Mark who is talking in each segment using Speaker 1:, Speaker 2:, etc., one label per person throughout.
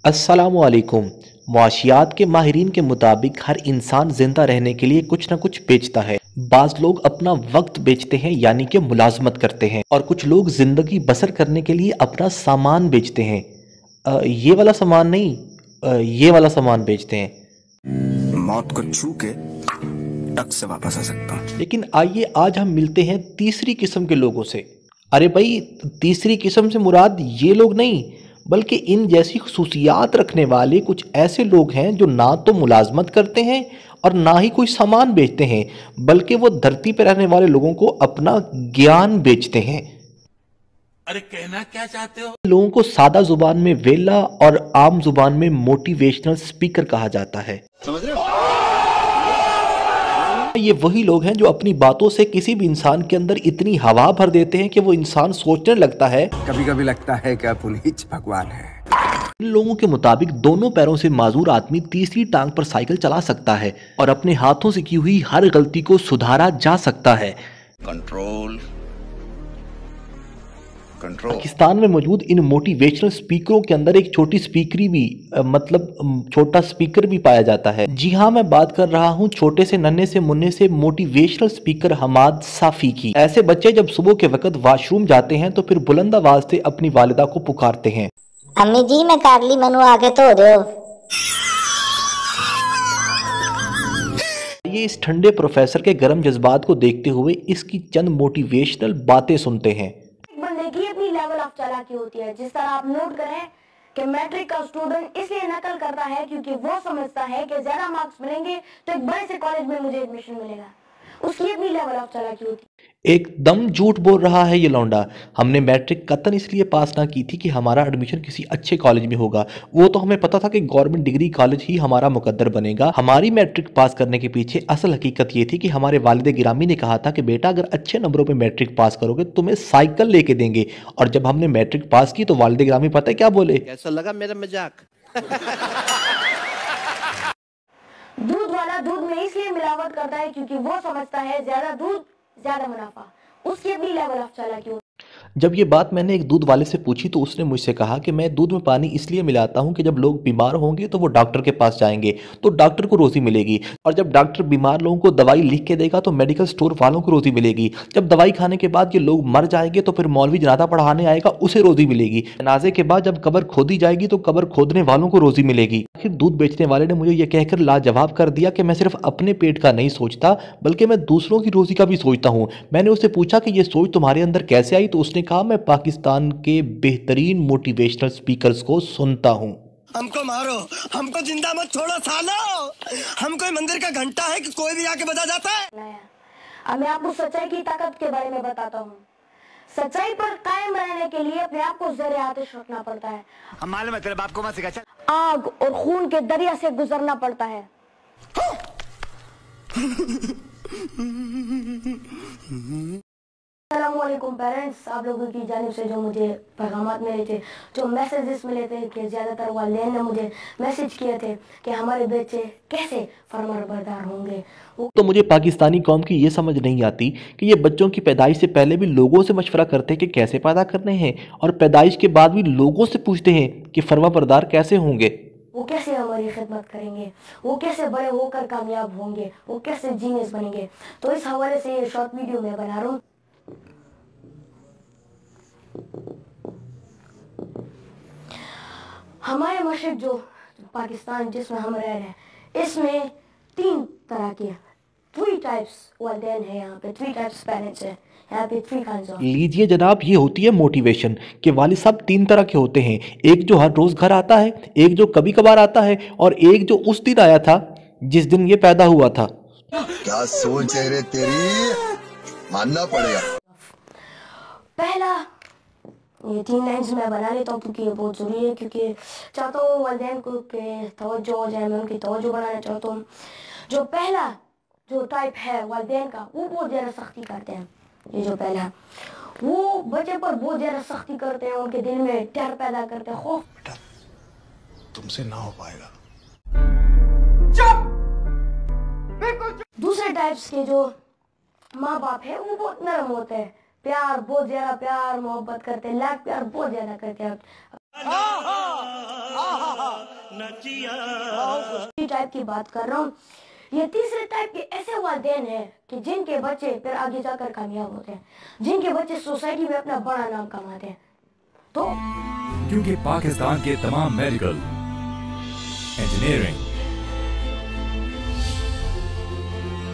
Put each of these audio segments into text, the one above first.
Speaker 1: अस्सलामुअलैकुम। मुआशियात के माहिरीन के मुताबिक हर इंसान जिंदा रहने के लिए कुछ ना कुछ बेचता है। बाज़ लोग अपना वक्त बेचते हैं यानी कि मुलाजमत करते हैं, और कुछ लोग जिंदगी बसर करने के लिए अपना सामान बेचते हैं। ये वाला सामान नहीं, ये वाला सामान बेचते हैं।
Speaker 2: मौत को छू के टक से वापस आ सकता हूँ।
Speaker 1: लेकिन आइए आज हम मिलते हैं तीसरी किस्म के लोगों से। अरे भाई, तीसरी किस्म से मुराद ये लोग नहीं, बल्कि इन जैसी खुसूसियात रखने वाले कुछ ऐसे लोग हैं जो ना तो मुलाजमत करते हैं और ना ही कोई सामान बेचते हैं, बल्कि वो धरती पर रहने वाले लोगों को अपना ज्ञान बेचते हैं।
Speaker 3: अरे कहना क्या चाहते हो?
Speaker 1: लोगों को सादा जुबान में वेला और आम जुबान में मोटिवेशनल स्पीकर कहा जाता है।
Speaker 2: समझ रहे हो?
Speaker 1: ये वही लोग हैं जो अपनी बातों से किसी भी इंसान के अंदर इतनी हवा भर देते हैं कि वो इंसान सोचने लगता है,
Speaker 2: कभी कभी लगता है कि आप उन्हीं भगवान है।
Speaker 1: इन लोगों के मुताबिक दोनों पैरों से माजूर आदमी तीसरी टांग पर साइकिल चला सकता है और अपने हाथों से की हुई हर गलती को सुधारा जा सकता है।
Speaker 2: Control control.
Speaker 1: पाकिस्तान में मौजूद इन मोटिवेशनल स्पीकरों के अंदर एक छोटी स्पीकरी भी छोटा स्पीकर भी पाया जाता है। जी हाँ, मैं बात कर रहा हूँ छोटे से नन्हे से मुन्ने से मोटिवेशनल स्पीकर हमाद साफी की। ऐसे बच्चे जब सुबह के वक्त वॉशरूम जाते हैं तो फिर बुलंद आवाज से अपनी वालिदा को पुकारते हैं,
Speaker 4: अम्मी जी मैं कर ली, मैनू आके धो दो।
Speaker 1: ये इस ठंडे प्रोफेसर के गर्म जज्बात को देखते हुए इसकी चंद मोटिवेशनल बातें सुनते हैं।
Speaker 5: बंदे की अपनी लेवल ऑफ चालाकी होती है। जिस तरह आप नोट करें कि मैट्रिक का स्टूडेंट इसलिए नकल करता है क्योंकि वो समझता है कि ज्यादा मार्क्स मिलेंगे तो एक बड़े से कॉलेज में मुझे एडमिशन मिलेगा। उसकी अपनी लेवल ऑफ चालाकी होती है।
Speaker 1: एकदम झूठ बोल रहा है ये लौंडा। हमने मैट्रिक कतन इसलिए पास ना की थी कि हमारा एडमिशन किसी अच्छे कॉलेज में होगा। वो तो हमें पता था कि गवर्नमेंट डिग्री कॉलेज ही हमारा मुकद्दर बनेगा। हमारी मैट्रिक पास करने के पीछे असल हकीकत ये थी कि हमारे वालिद गिरामी ने कहा था कि बेटा अगर अच्छे नंबरों पे मैट्रिक पास करोगे तो तुम्हें साइकिल लेके देंगे। और जब हमने मैट्रिक पास की तो वालिद गिरामी पता है क्या बोले?
Speaker 3: कैसा लगा मेरा मजाक?
Speaker 5: दूध वाला दूध में इसलिए मिलावट करता है क्योंकि वो समझता है ज्यादा दूध ज्यादा मुनाफा। उसकी अपनी लेवल ऑफ चालाकी होती है।
Speaker 1: जब ये बात मैंने एक दूध वाले से पूछी तो उसने मुझसे कहा कि मैं दूध में पानी इसलिए मिलाता हूँ कि जब लोग बीमार होंगे तो वो डॉक्टर के पास जाएंगे तो डॉक्टर को रोजी मिलेगी, और जब डॉक्टर बीमार लोगों को दवाई लिख के देगा तो मेडिकल स्टोर वालों को रोजी मिलेगी। जब दवाई खाने के बाद ये लोग मर जाएंगे तो फिर मौलवी जनाजा पढ़ाने आएगा, उसे रोजी मिलेगी। जनाजे के बाद जब कब्र खोदी जाएगी तो कब्र खोदने वालों को रोजी मिलेगी। आखिर दूध बेचने वाले ने मुझे ये कहकर लाजवाब कर दिया कि मैं सिर्फ अपने पेट का नहीं सोचता बल्कि मैं दूसरों की रोजी का भी सोचता हूँ। मैंने उससे पूछा कि ये सोच तुम्हारे अंदर कैसे आई, तो उसने कहा मैं पाकिस्तान के बेहतरीन मोटिवेशनल स्पीकर्स को सुनता हूं।
Speaker 6: हमको मारो, हमको जिंदा मत छोड़ो सालो। हम कोई मंदिर का घंटा है कि कोई भी आके बजा जाता है।
Speaker 5: अब मैं आपको सच्चाई की ताकत के बारे में बताता हूँ। सच्चाई पर कायम रहने के लिए अपने आप को ज़र आतिश रखना पड़ता है।
Speaker 6: हम मालूम है तेरे बाप को मत सिखा।
Speaker 5: आग और खून के दरिया से गुजरना पड़ता है। अस्सलामुअलैकुम पेरेंट्स, आप लोगों की जानिब से जो मुझे पैगामात मिले थे, जो मैसेजेस मिले थे कि ज़्यादातर वालिदैन ने मुझे मैसेज किए थे कि हमारे बच्चे कैसे फरमाबरदार होंगे।
Speaker 1: तो मुझे पाकिस्तानी कौम की ये समझ नहीं आती कि ये बच्चों की पैदाइश से पहले भी लोगों से मशवरा करते हैं कि कैसे पैदा करने हैं, और पैदाइश के बाद भी लोगों से पूछते हैं कि फरमाबरदार कैसे होंगे,
Speaker 5: वो कैसे हमारी खिदमत करेंगे, वो कैसे बड़े होकर कामयाब होंगे, वो कैसे जीनियस बनेंगे। तो इस हवाले से ये शॉर्ट वीडियो मैं बना रहा हूँ। हमारे मशरक जो पाकिस्तान जिसमें हम रह रहे हैं, इसमें 3 तरह के 3 टाइप्स वालिदैन है। यहाँ पे 3 टाइप्स पेरेंट्स हैं। यहाँ पे 3 काइंड्स ऑफ।
Speaker 1: लीजिए जनाब, ये होती है मोटिवेशन के वालिद साहब 3 तरह के होते हैं। एक जो हर रोज घर आता है, एक जो कभी कभार आता है, और एक जो उस दिन आया था जिस दिन ये पैदा हुआ था।
Speaker 7: क्या सोच है रे तेरी, मानना पड़ेगा।
Speaker 5: पहला, ये 3 लाइन्स मैं बना लेता हूँ क्योंकि ये बहुत ज़रूरी है, क्योंकि चाहता हूँ वालिदैन को के तवज्जो हो जाए, मैं उनकी तवज्जो बनाना चाहता हूँ। जो पहला जो टाइप है वालिदैन का, वो बहुत ज़्यादा सख्ती करते हैं। ये जो पहला, वो बच्चे पर बहुत ज़्यादा सख्ती करते हैं, उनके दिल में डर पैदा करते हैं, खौफ।
Speaker 2: बेटा तुमसे ना हो पाएगा।
Speaker 5: दूसरे टाइप्स के जो माँ बाप है वो बहुत नरम होते हैं, प्यार बहुत ज्यादा, प्यार मोहब्बत करते हैं, लाख प्यार बहुत ज्यादा करते हैं। टाइप की बात कर रहा हूँ। ये तीसरे टाइप के ऐसे वालिदैन हैं कि जिनके बच्चे फिर आगे जाकर कामयाब होते हैं, जिनके बच्चे सोसाइटी में अपना बड़ा नाम कमाते हैं। तो
Speaker 8: क्योंकि पाकिस्तान के तमाम मेडिकल, इंजीनियरिंग,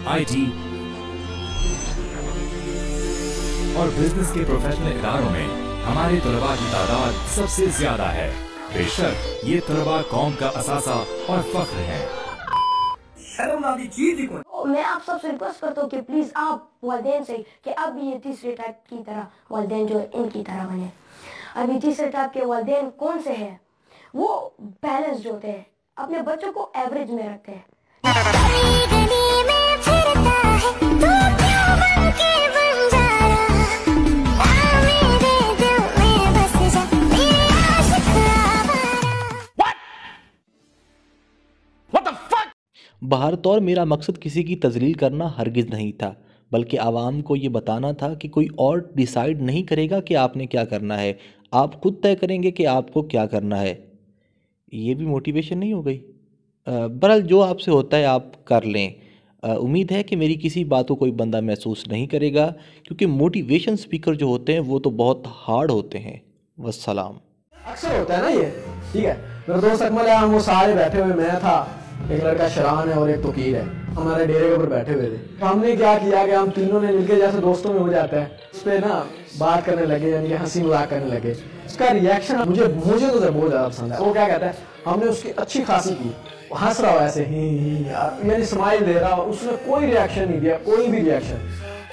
Speaker 8: आईटी और बिजनेस के प्रोफेशनल इदारों में हमारे तलबा की तादाद सबसे ज्यादा है। बेशक ये तलबा कौम का असासा और फख्र है।
Speaker 5: तो मैं आप सबसे रिक्वेस्ट करता हूँ कि प्लीज आप वालिदैन से कि अब ये तीसरे टाइप की तरह वालिदैन जो इनकी तरह बने। अभी तीसरे टाइप के वालिदैन कौन से हैं? वो बैलेंस जो होते हैं, अपने बच्चों को एवरेज में रखते हैं।
Speaker 1: बहरतौर मेरा मकसद किसी की तजलील करना हरगिज़ नहीं था, बल्कि आवाम को ये बताना था कि कोई और डिसाइड नहीं करेगा कि आपने क्या करना है, आप खुद तय करेंगे कि आपको क्या करना है। ये भी मोटिवेशन नहीं हो गई? बहरहाल जो आपसे होता है आप कर लें। उम्मीद है कि मेरी किसी बात को कोई बंदा महसूस नहीं करेगा, क्योंकि मोटिवेशन स्पीकर जो होते हैं वो तो बहुत हार्ड होते हैं। वस्सलाम।
Speaker 9: अक्सर होता है ना ये, ठीक है। मेरे दोस्त अकमल है, हम वो सारे बैठे हुए, मैं था, एक लड़का शरान है और एक तोकीर है, हमारे डेरे के ऊपर बैठे हुए थे। हमने क्या किया कि हम तीनों ने मिलकर, जैसे दोस्तों में हो जाता है, उस पर ना बात करने लगे, यानी हंसी मजाक करने लगे। उसका रिएक्शन मुझे तो बहुत ज़्यादा पसंद है। वो क्या कहता है, हमने उसकी अच्छी खासी की, हंस रहा हो ऐसे ही यानी स्माइल दे रहा, उसने कोई रिएक्शन नहीं दिया, कोई भी रिएक्शन।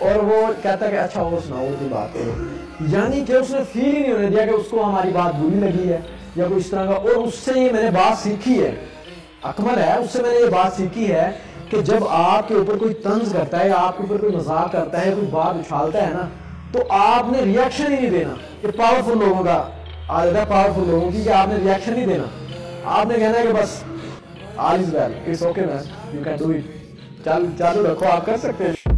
Speaker 9: और वो कहता है कि अच्छा और सुनाओ की बात करो, यानी कि उसने फील ही नहीं होने दिया कि उसको हमारी बात बुरी लगी है या कोई इस तरह का। और उससे ये मैंने बात सीखी है, अकमल है, उससे मैंने ये बात सीखी है कि जब आपके ऊपर कोई तंज करता है, आपके ऊपर कोई मजाक करता है, कोई बात उछालता है ना, तो आपने रिएक्शन ही नहीं देना। ये पावरफुल लोगों का आदत है, पावरफुल लोगों की, कि आपने रिएक्शन नहीं देना। आपने कहना है कि बस all is well, it's okay man, you can do it, चालू रखो, आप कर सकते हैं।